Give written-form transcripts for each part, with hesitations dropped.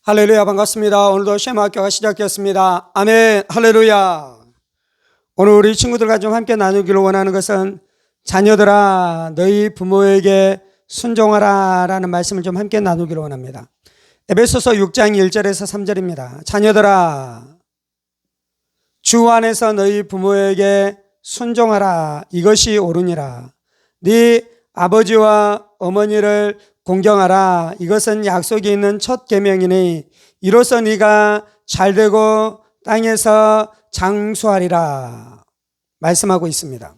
할렐루야, 반갑습니다. 오늘도 쉐마학교가 시작되었습니다. 아멘. 할렐루야. 오늘 우리 친구들과 좀 함께 나누기를 원하는 것은 자녀들아 너희 부모에게 순종하라 라는 말씀을 좀 함께 나누기를 원합니다. 에베소서 6장 1절에서 3절입니다. 자녀들아 주 안에서 너희 부모에게 순종하라. 이것이 옳으니라. 네 아버지와 어머니를 공경하라. 이것은 약속이 있는 첫 계명이니 이로써 네가 잘되고 땅에서 장수하리라 말씀하고 있습니다.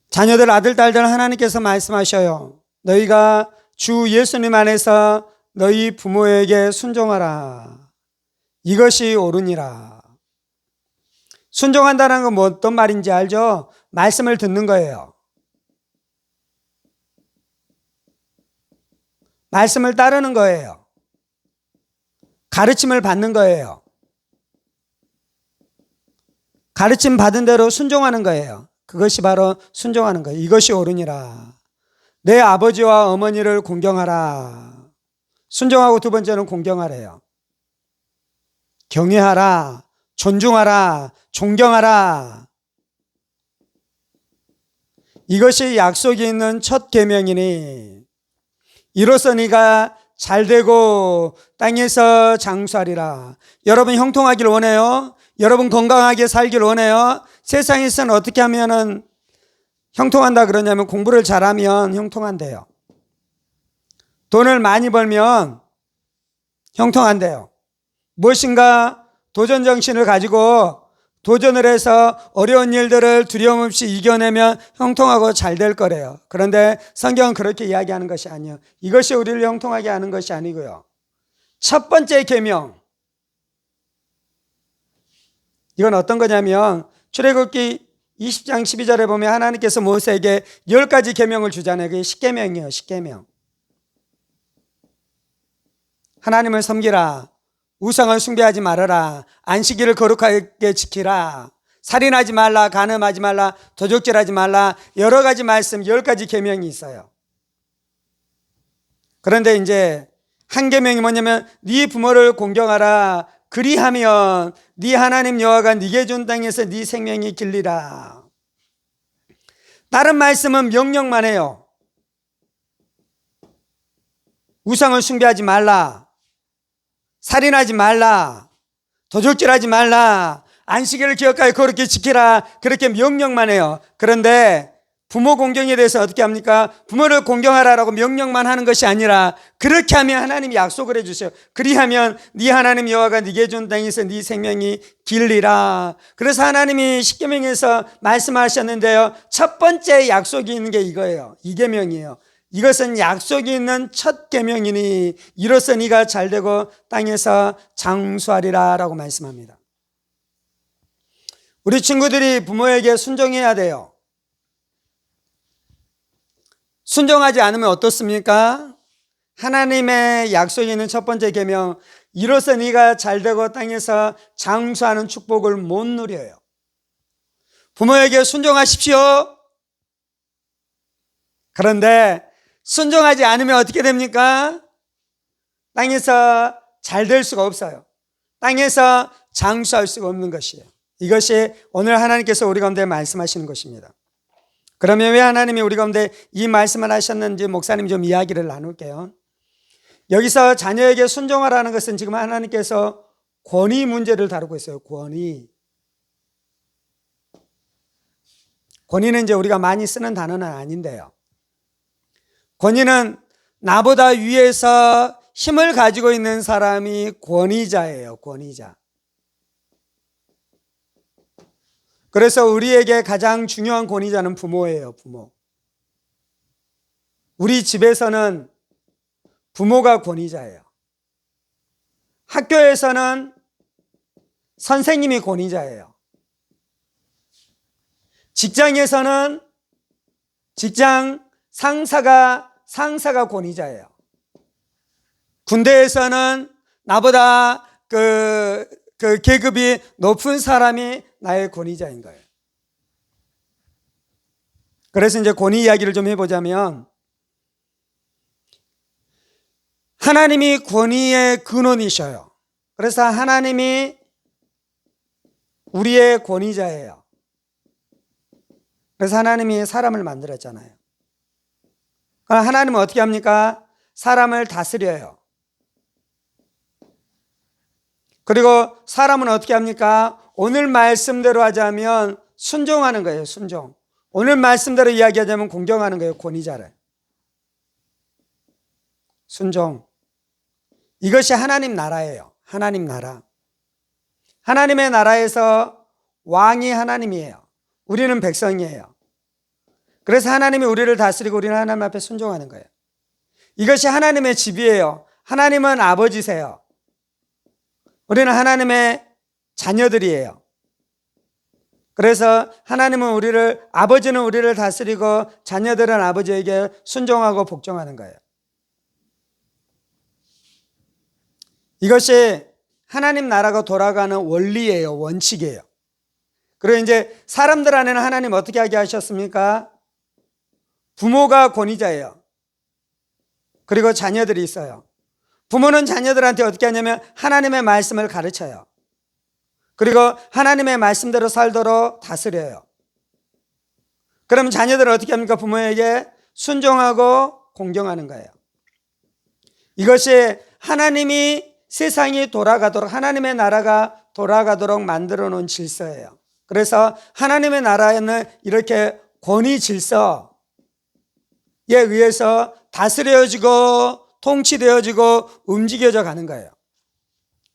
자녀들, 아들, 딸들 하나님께서 말씀하셔요. 너희가 주 예수님 안에서 너희 부모에게 순종하라. 이것이 옳으니라. 순종한다는 건 뭐 어떤 말인지 알죠? 말씀을 듣는 거예요. 말씀을 따르는 거예요. 가르침을 받는 거예요. 가르침 받은 대로 순종하는 거예요. 그것이 바로 순종하는 거예요. 이것이 옳으니라. 내 아버지와 어머니를 공경하라. 순종하고 두 번째는 공경하래요. 경외하라. 존중하라. 존경하라. 이것이 약속이 있는 첫 계명이니 이로써 네가 잘되고 땅에서 장수하리라. 여러분 형통하길 원해요? 여러분 건강하게 살길 원해요? 세상에서는 어떻게 하면은 형통한다 그러냐면 공부를 잘하면 형통한대요. 돈을 많이 벌면 형통한대요. 무엇인가 도전 정신을 가지고 도전을 해서 어려운 일들을 두려움 없이 이겨내면 형통하고 잘 될 거래요. 그런데 성경은 그렇게 이야기하는 것이 아니에요. 이것이 우리를 형통하게 하는 것이 아니고요. 첫 번째 계명, 이건 어떤 거냐면 출애굽기 20장 12절에 보면 하나님께서 모세에게 10가지 계명을 주잖아요. 그게 10계명이에요. 10계명. 하나님을 섬기라. 우상을 숭배하지 말아라. 안식일을 거룩하게 지키라. 살인하지 말라. 간음하지 말라. 도적질하지 말라. 여러 가지 말씀 10가지 계명이 있어요. 그런데 이제 한 계명이 뭐냐면 네 부모를 공경하라. 그리하면 네 하나님 여호와가 네게 준 땅에서 네 생명이 길리라. 다른 말씀은 명령만 해요. 우상을 숭배하지 말라. 살인하지 말라. 도적질하지 말라. 안식일을 기억하여 거룩히 지키라. 그렇게 명령만 해요. 그런데 부모 공경에 대해서 어떻게 합니까? 부모를 공경하라라고 명령만 하는 것이 아니라 그렇게 하면 하나님이 약속을 해주세요. 그리하면 네 하나님 여호와가 네게 준 땅에서 네 생명이 길리라. 그래서 하나님이 십계명에서 말씀하셨는데요. 첫 번째 약속이 있는 게 이거예요. 이 계명이에요. 이것은 약속이 있는 첫 계명이니 이로써 네가 잘되고 땅에서 장수하리라 라고 말씀합니다. 우리 친구들이 부모에게 순종해야 돼요. 순종하지 않으면 어떻습니까? 하나님의 약속이 있는 첫 번째 계명, 이로써 네가 잘되고 땅에서 장수하는 축복을 못 누려요. 부모에게 순종하십시오. 그런데 순종하지 않으면 어떻게 됩니까? 땅에서 잘 될 수가 없어요. 땅에서 장수할 수가 없는 것이에요. 이것이 오늘 하나님께서 우리 가운데 말씀하시는 것입니다. 그러면 왜 하나님이 우리 가운데 이 말씀을 하셨는지 목사님 좀 이야기를 나눌게요. 여기서 자녀에게 순종하라는 것은 지금 하나님께서 권위 문제를 다루고 있어요. 권위는 이제 우리가 많이 쓰는 단어는 아닌데요. 권위는 나보다 위에서 힘을 가지고 있는 사람이 권위자예요. 권위자. 그래서 우리에게 가장 중요한 권위자는 부모예요. 부모. 우리 집에서는 부모가 권위자예요. 학교에서는 선생님이 권위자예요. 직장에서는 직장 상사가 권위자예요. 군대에서는 나보다 그 계급이 높은 사람이 나의 권위자인 거예요. 그래서 이제 권위 이야기를 좀 해보자면 하나님이 권위의 근원이셔요. 그래서 하나님이 우리의 권위자예요. 그래서 하나님이 사람을 만들었잖아요. 그럼 하나님은 어떻게 합니까? 사람을 다스려요. 그리고 사람은 어떻게 합니까? 오늘 말씀대로 하자면 순종하는 거예요. 순종. 오늘 말씀대로 이야기하자면 공경하는 거예요. 권위자를. 순종. 이것이 하나님 나라예요. 하나님 나라. 하나님의 나라에서 왕이 하나님이에요. 우리는 백성이에요. 그래서 하나님이 우리를 다스리고 우리는 하나님 앞에 순종하는 거예요. 이것이 하나님의 집이에요. 하나님은 아버지세요. 우리는 하나님의 자녀들이에요. 그래서 하나님은 아버지는 우리를 다스리고 자녀들은 아버지에게 순종하고 복종하는 거예요. 이것이 하나님 나라가 돌아가는 원리예요. 원칙이에요. 그리고 이제 사람들 안에는 하나님 어떻게 하게 하셨습니까? 부모가 권위자예요. 그리고 자녀들이 있어요. 부모는 자녀들한테 어떻게 하냐면 하나님의 말씀을 가르쳐요. 그리고 하나님의 말씀대로 살도록 다스려요. 그럼 자녀들은 어떻게 합니까? 부모에게 순종하고 공경하는 거예요. 이것이 하나님이 세상이 돌아가도록, 하나님의 나라가 돌아가도록 만들어 놓은 질서예요. 그래서 하나님의 나라에는 이렇게 권위 질서에 의해서 다스려지고 통치되어지고 움직여져 가는 거예요.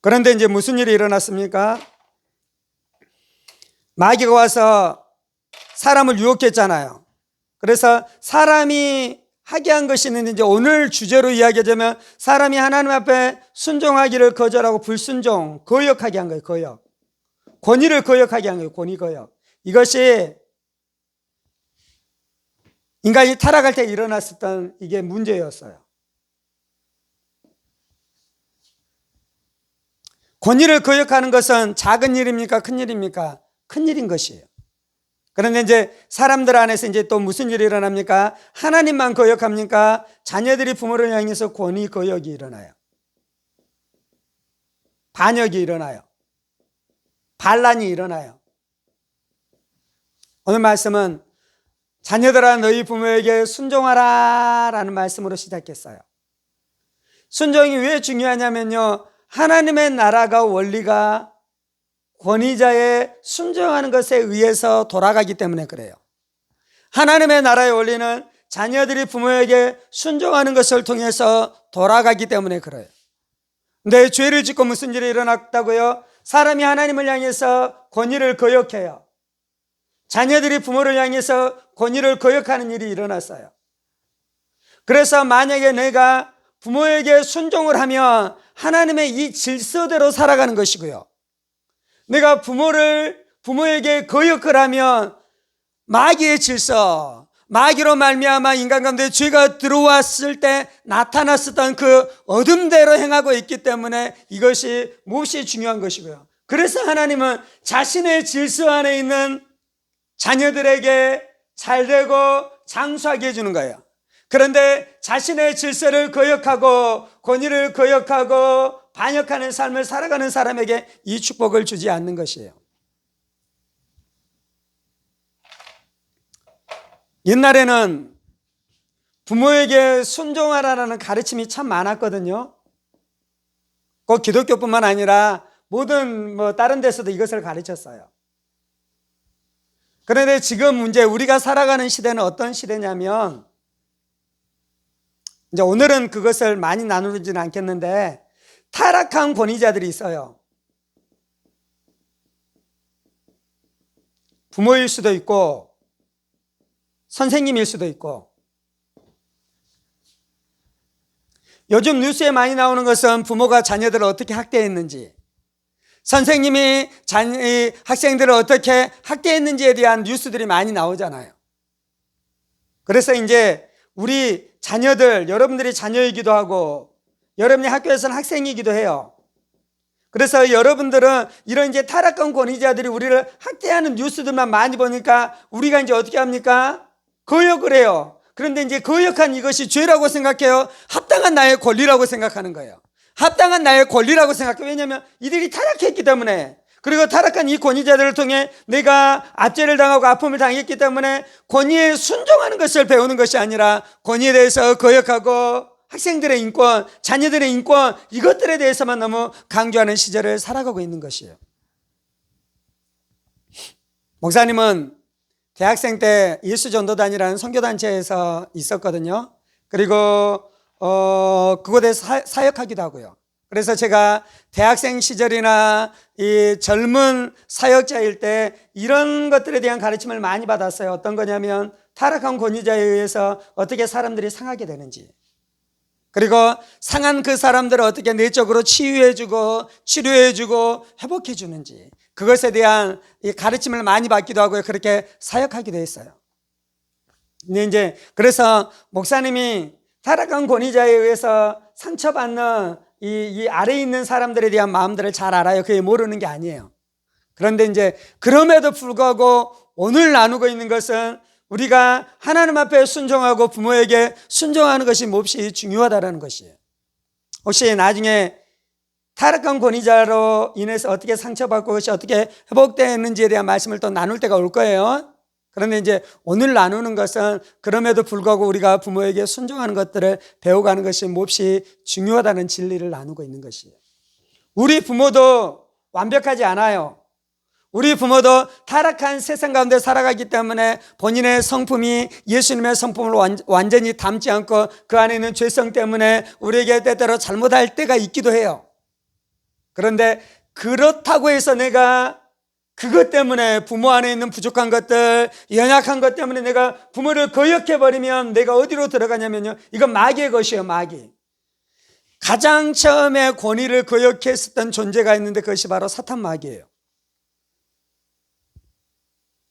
그런데 이제 무슨 일이 일어났습니까? 마귀가 와서 사람을 유혹했잖아요. 그래서 사람이 하게 한 것이는 이제 오늘 주제로 이야기하자면 사람이 하나님 앞에 순종하기를 거절하고 불순종, 거역하게 한 거예요. 거역. 권위를 거역하게 한 거예요. 권위 거역. 이것이 인간이 타락할 때 일어났었던 이게 문제였어요. 권위를 거역하는 것은 작은 일입니까? 큰 일입니까? 큰 일인 것이에요. 그런데 이제 사람들 안에서 이제 또 무슨 일이 일어납니까? 하나님만 거역합니까? 자녀들이 부모를 향해서 권위 거역이 일어나요. 반역이 일어나요. 반란이 일어나요. 오늘 말씀은 자녀들아 너희 부모에게 순종하라 라는 말씀으로 시작했어요. 순종이 왜 중요하냐면요, 하나님의 나라가 원리가 권위자의 순종하는 것에 의해서 돌아가기 때문에 그래요. 하나님의 나라의 원리는 자녀들이 부모에게 순종하는 것을 통해서 돌아가기 때문에 그래요. 근데 죄를 짓고 무슨 일이 일어났다고요? 사람이 하나님을 향해서 권위를 거역해요. 자녀들이 부모를 향해서 권위를 거역하는 일이 일어났어요. 그래서 만약에 내가 부모에게 순종을 하면 하나님의 이 질서대로 살아가는 것이고요, 내가 부모에게 거역을 하면 마귀의 질서, 마귀로 말미암아 인간 가운데 죄가 들어왔을 때 나타났었던 그 어둠대로 행하고 있기 때문에 이것이 몹시 중요한 것이고요. 그래서 하나님은 자신의 질서 안에 있는 자녀들에게 잘되고 장수하게 해주는 거예요. 그런데 자신의 질서를 거역하고 권위를 거역하고 반역하는 삶을 살아가는 사람에게 이 축복을 주지 않는 것이에요. 옛날에는 부모에게 순종하라는 가르침이 참 많았거든요. 꼭 기독교뿐만 아니라 모든 다른 데서도 이것을 가르쳤어요. 그런데 지금 문제, 우리가 살아가는 시대는 어떤 시대냐면, 이제 오늘은 그것을 많이 나누지는 않겠는데, 타락한 권위자들이 있어요. 부모일 수도 있고 선생님일 수도 있고. 요즘 뉴스에 많이 나오는 것은 부모가 자녀들을 어떻게 학대했는지, 선생님이 학생들을 어떻게 학대했는지에 대한 뉴스들이 많이 나오잖아요. 그래서 이제 우리 자녀들, 여러분들이 자녀이기도 하고 여러분이 학교에서는 학생이기도 해요. 그래서 여러분들은 이런 이제 타락한 권위자들이 우리를 학대하는 뉴스들만 많이 보니까 우리가 이제 어떻게 합니까? 거역을 해요. 그런데 이제 거역한 이것이 죄라고 생각해요? 합당한 나의 권리라고 생각하는 거예요. 합당한 나의 권리라고 생각해요. 왜냐하면 이들이 타락했기 때문에, 그리고 타락한 이 권위자들을 통해 내가 압제를 당하고 아픔을 당했기 때문에 권위에 순종하는 것을 배우는 것이 아니라 권위에 대해서 거역하고 학생들의 인권, 자녀들의 인권, 이것들에 대해서만 너무 강조하는 시절을 살아가고 있는 것이에요. 목사님은 대학생 때 예수전도단이라는 선교단체에서 있었거든요. 그리고 그곳에서 사역하기도 하고요. 그래서 제가 대학생 시절이나 이 젊은 사역자일 때 이런 것들에 대한 가르침을 많이 받았어요. 어떤 거냐면 타락한 권위자에 의해서 어떻게 사람들이 상하게 되는지, 그리고 상한 그 사람들을 어떻게 내적으로 치유해주고 치료해주고 회복해주는지, 그것에 대한 이 가르침을 많이 받기도 하고요. 그렇게 사역하기도 했어요. 근데 이제 그래서 목사님이 타락한 권위자에 의해서 상처받는 이 아래에 있는 사람들에 대한 마음들을 잘 알아요. 그게 모르는 게 아니에요. 그런데 이제 그럼에도 불구하고 오늘 나누고 있는 것은 우리가 하나님 앞에 순종하고 부모에게 순종하는 것이 몹시 중요하다는 것이에요. 혹시 나중에 타락한 권위자로 인해서 어떻게 상처받고 그것이 어떻게 회복되는지에 대한 말씀을 또 나눌 때가 올 거예요. 그런데 이제 오늘 나누는 것은 그럼에도 불구하고 우리가 부모에게 순종하는 것들을 배워가는 것이 몹시 중요하다는 진리를 나누고 있는 것이에요. 우리 부모도 완벽하지 않아요. 우리 부모도 타락한 세상 가운데 살아가기 때문에 본인의 성품이 예수님의 성품을 완전히 닮지 않고 그 안에 있는 죄성 때문에 우리에게 때때로 잘못할 때가 있기도 해요. 그런데 그렇다고 해서 내가 그것 때문에 부모 안에 있는 부족한 것들, 연약한 것 때문에 내가 부모를 거역해버리면 내가 어디로 들어가냐면요, 이건 마귀의 것이에요. 마귀. 가장 처음에 권위를 거역했었던 존재가 있는데 그것이 바로 사탄 마귀예요.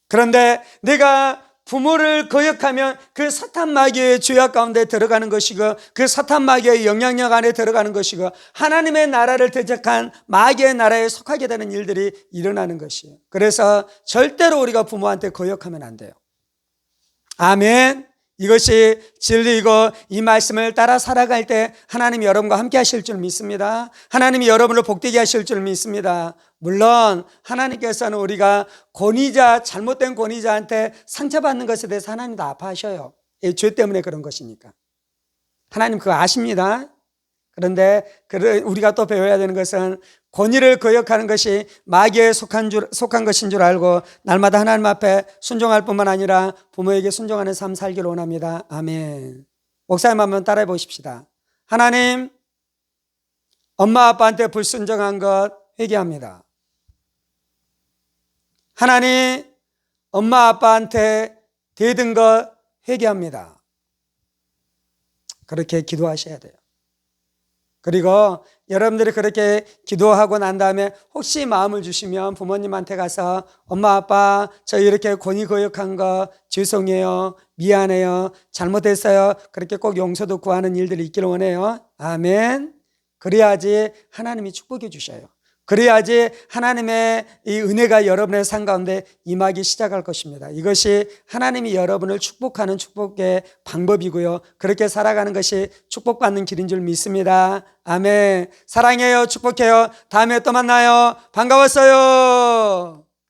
그런데 내가 부모를 거역하면 그 사탄 마귀의 죄악 가운데 들어가는 것이고, 그 사탄 마귀의 영향력 안에 들어가는 것이고, 하나님의 나라를 대적한 마귀의 나라에 속하게 되는 일들이 일어나는 것이에요. 그래서 절대로 우리가 부모한테 거역하면 안 돼요. 아멘. 이것이 진리이고 이 말씀을 따라 살아갈 때 하나님이 여러분과 함께 하실 줄 믿습니다. 하나님이 여러분을 복되게 하실 줄 믿습니다. 물론 하나님께서는 우리가 권위자, 잘못된 권위자한테 상처받는 것에 대해서 하나님도 아파하셔요. 이 죄 때문에 그런 것이니까. 하나님 그거 아십니다. 그런데 우리가 또 배워야 되는 것은 권위를 거역하는 것이 마귀에 속한 것인 줄 알고 날마다 하나님 앞에 순종할 뿐만 아니라 부모에게 순종하는 삶 살기를 원합니다. 아멘. 목사님 한번 따라해 보십시다. 하나님, 엄마 아빠한테 불순종한 것 회개합니다. 하나님, 엄마 아빠한테 대든 것 회개합니다. 그렇게 기도하셔야 돼요. 그리고 여러분들이 그렇게 기도하고 난 다음에 혹시 마음을 주시면 부모님한테 가서 엄마 아빠 저 이렇게 권위 거역한 거 죄송해요, 미안해요, 잘못했어요, 그렇게 꼭 용서도 구하는 일들이 있기를 원해요. 아멘. 그래야지 하나님이 축복해 주셔요. 그래야지 하나님의 이 은혜가 여러분의 삶 가운데 임하기 시작할 것입니다. 이것이 하나님이 여러분을 축복하는 축복의 방법이고요. 그렇게 살아가는 것이 축복받는 길인 줄 믿습니다. 아멘. 사랑해요. 축복해요. 다음에 또 만나요. 반가웠어요.